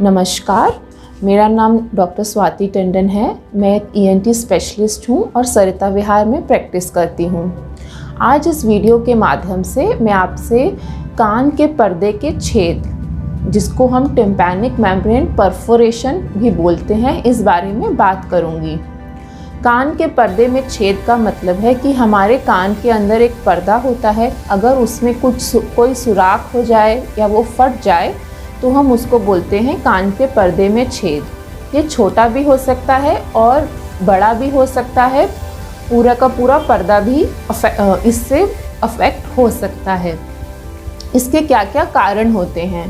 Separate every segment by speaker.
Speaker 1: नमस्कार, मेरा नाम डॉक्टर स्वाति टंडन है। मैं एक ENT स्पेशलिस्ट हूँ और सरिता विहार में प्रैक्टिस करती हूँ। आज इस वीडियो के माध्यम से मैं आपसे कान के पर्दे के छेद, जिसको हम टिम्पैनिक मेम्ब्रेन परफोरेशन भी बोलते हैं, इस बारे में बात करूँगी। कान के पर्दे में छेद का मतलब है कि हमारे कान के अंदर एक पर्दा होता है, अगर उसमें कोई सुराख हो जाए या वो फट जाए तो हम उसको बोलते हैं कान के पर्दे में छेद। ये छोटा भी हो सकता है और बड़ा भी हो सकता है, पूरा का पूरा पर्दा भी इससे अफेक्ट हो सकता है। इसके क्या क्या कारण होते हैं?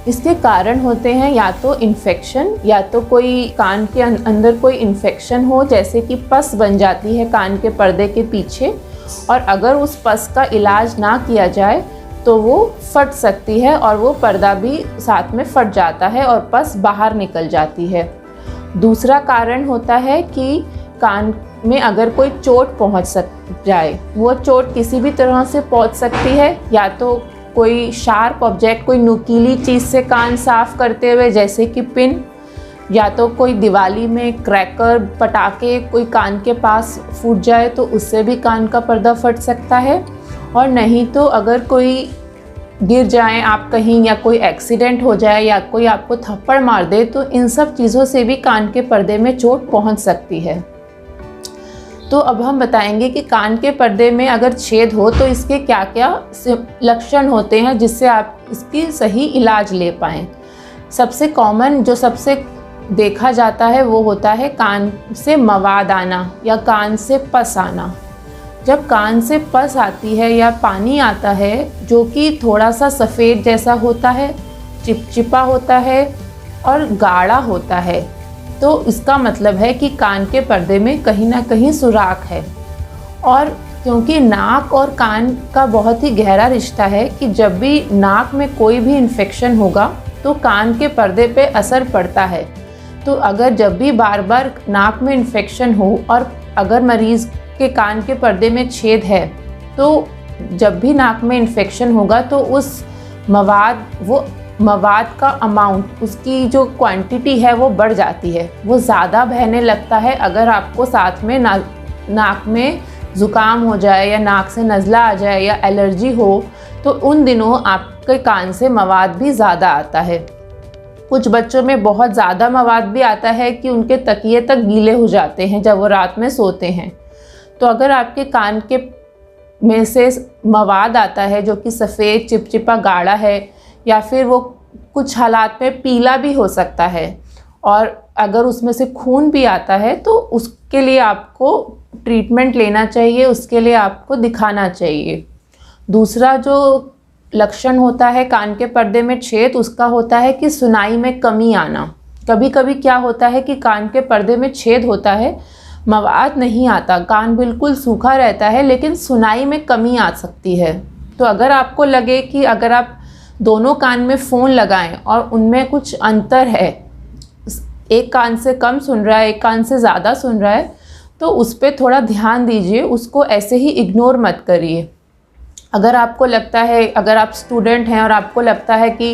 Speaker 1: इसके कारण होते हैं या तो इन्फेक्शन, या तो कोई कान के अंदर कोई इन्फेक्शन हो, जैसे कि पस बन जाती है कान के पर्दे के पीछे, और अगर उस पस का इलाज ना किया जाए तो वो फट सकती है और वो पर्दा भी साथ में फट जाता है और पस बाहर निकल जाती है। दूसरा कारण होता है कि कान में अगर कोई चोट पहुंच जाए, वो चोट किसी भी तरह से पहुंच सकती है, या तो कोई शार्प ऑब्जेक्ट, कोई नुकीली चीज़ से कान साफ करते हुए, जैसे कि पिन, या तो कोई दिवाली में क्रैकर, पटाखे कोई कान के पास फूट जाए तो उससे भी कान का पर्दा फट सकता है। और नहीं तो अगर कोई गिर जाए आप कहीं, या कोई एक्सीडेंट हो जाए, या कोई आपको थप्पड़ मार दे, तो इन सब चीज़ों से भी कान के पर्दे में चोट पहुंच सकती है। तो अब हम बताएंगे कि कान के पर्दे में अगर छेद हो तो इसके क्या क्या लक्षण होते हैं, जिससे आप इसकी सही इलाज ले पाएँ। सबसे कॉमन जो सबसे देखा जाता है वो होता है कान से मवाद आना या कान से पस आना। जब कान से पस आती है या पानी आता है जो कि थोड़ा सा सफ़ेद जैसा होता है, चिपचिपा होता है और गाढ़ा होता है, तो इसका मतलब है कि कान के पर्दे में कहीं ना कहीं सुराख है। और क्योंकि नाक और कान का बहुत ही गहरा रिश्ता है कि जब भी नाक में कोई भी इन्फेक्शन होगा तो कान के पर्दे पे असर पड़ता है। तो अगर जब भी बार बार नाक में इन्फेक्शन हो और अगर मरीज़ के कान के पर्दे में छेद है, तो जब भी नाक में इन्फेक्शन होगा तो उस मवाद का अमाउंट, उसकी जो क्वांटिटी है वो बढ़ जाती है, वो ज़्यादा बहने लगता है। अगर आपको साथ में नाक में ज़ुकाम हो जाए या नाक से नज़ला आ जाए या एलर्जी हो, तो उन दिनों आपके कान से मवाद भी ज़्यादा आता है। कुछ बच्चों में बहुत ज़्यादा मवाद भी आता है कि उनके तकिए तक गीले हो जाते हैं जब वो रात में सोते हैं। तो अगर आपके कान के में से मवाद आता है जो कि सफ़ेद, चिपचिपा, गाढ़ा है, या फिर वो कुछ हालात में पीला भी हो सकता है, और अगर उसमें से खून भी आता है, तो उसके लिए आपको ट्रीटमेंट लेना चाहिए, उसके लिए आपको दिखाना चाहिए। दूसरा जो लक्षण होता है कान के पर्दे में छेद, उसका होता है कि सुनाई में कमी आना। कभी कभी क्या होता है कि कान के पर्दे में छेद होता है, मवाद नहीं आता, कान बिल्कुल सूखा रहता है, लेकिन सुनाई में कमी आ सकती है। तो अगर आपको लगे कि अगर आप दोनों कान में फ़ोन लगाएं और उनमें कुछ अंतर है, एक कान से कम सुन रहा है, एक कान से ज़्यादा सुन रहा है, तो उस पर थोड़ा ध्यान दीजिए, उसको ऐसे ही इग्नोर मत करिए। अगर आपको लगता है, अगर आप स्टूडेंट हैं और आपको लगता है कि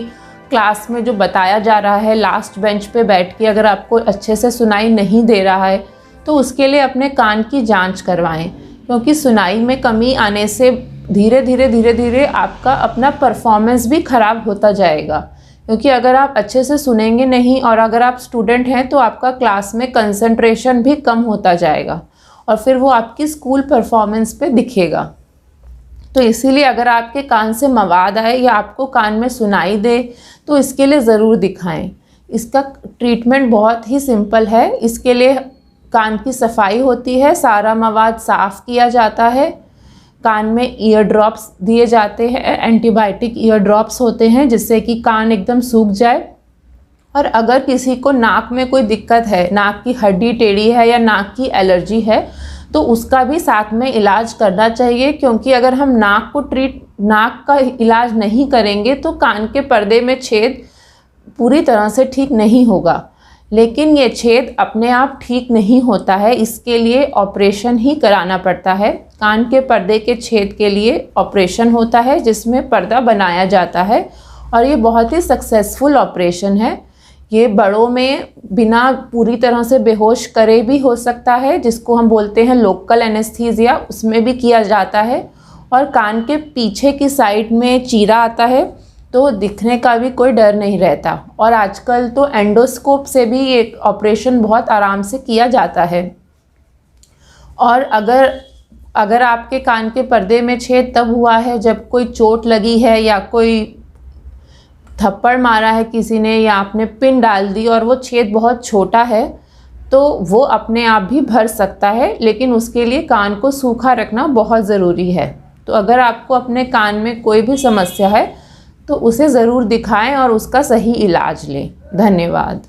Speaker 1: क्लास में जो बताया जा रहा है लास्ट बेंच पे बैठ के अगर आपको अच्छे से सुनाई नहीं दे रहा है, तो उसके लिए अपने कान की जांच करवाएं, क्योंकि सुनाई में कमी आने से धीरे धीरे आपका अपना परफॉर्मेंस भी ख़राब होता जाएगा। क्योंकि अगर आप अच्छे से सुनेंगे नहीं और अगर आप स्टूडेंट हैं तो आपका क्लास में कंसंट्रेशन भी कम होता जाएगा और फिर वो आपकी स्कूल परफॉर्मेंस पे दिखेगा। तो इसीलिए अगर आपके कान से मवाद आए या आपको कान में सुनाई दे तो इसके लिए ज़रूर दिखाएं। इसका ट्रीटमेंट बहुत ही सिंपल है। इसके लिए कान की सफाई होती है, सारा मवाद साफ़ किया जाता है, कान में ईयर ड्रॉप्स दिए जाते हैं, एंटीबायोटिक ईयर ड्रॉप्स होते हैं जिससे कि कान एकदम सूख जाए। और अगर किसी को नाक में कोई दिक्कत है, नाक की हड्डी टेढ़ी है या नाक की एलर्जी है, तो उसका भी साथ में इलाज करना चाहिए, क्योंकि अगर हम नाक का इलाज नहीं करेंगे तो कान के पर्दे में छेद पूरी तरह से ठीक नहीं होगा। लेकिन ये छेद अपने आप ठीक नहीं होता है, इसके लिए ऑपरेशन ही कराना पड़ता है। कान के पर्दे के छेद के लिए ऑपरेशन होता है जिसमें पर्दा बनाया जाता है और ये बहुत ही सक्सेसफुल ऑपरेशन है। ये बड़ों में बिना पूरी तरह से बेहोश करे भी हो सकता है, जिसको हम बोलते हैं लोकल एनेस्थीसिया, उसमें भी किया जाता है। और कान के पीछे की साइड में चीरा आता है तो दिखने का भी कोई डर नहीं रहता। और आजकल तो एंडोस्कोप से भी ये ऑपरेशन बहुत आराम से किया जाता है। और अगर आपके कान के पर्दे में छेद तब हुआ है जब कोई चोट लगी है या कोई थप्पड़ मारा है किसी ने, या आपने पिन डाल दी और वो छेद बहुत छोटा है, तो वो अपने आप भी भर सकता है, लेकिन उसके लिए कान को सूखा रखना बहुत ज़रूरी है। तो अगर आपको अपने कान में कोई भी समस्या है तो उसे ज़रूर दिखाएं और उसका सही इलाज लें। धन्यवाद।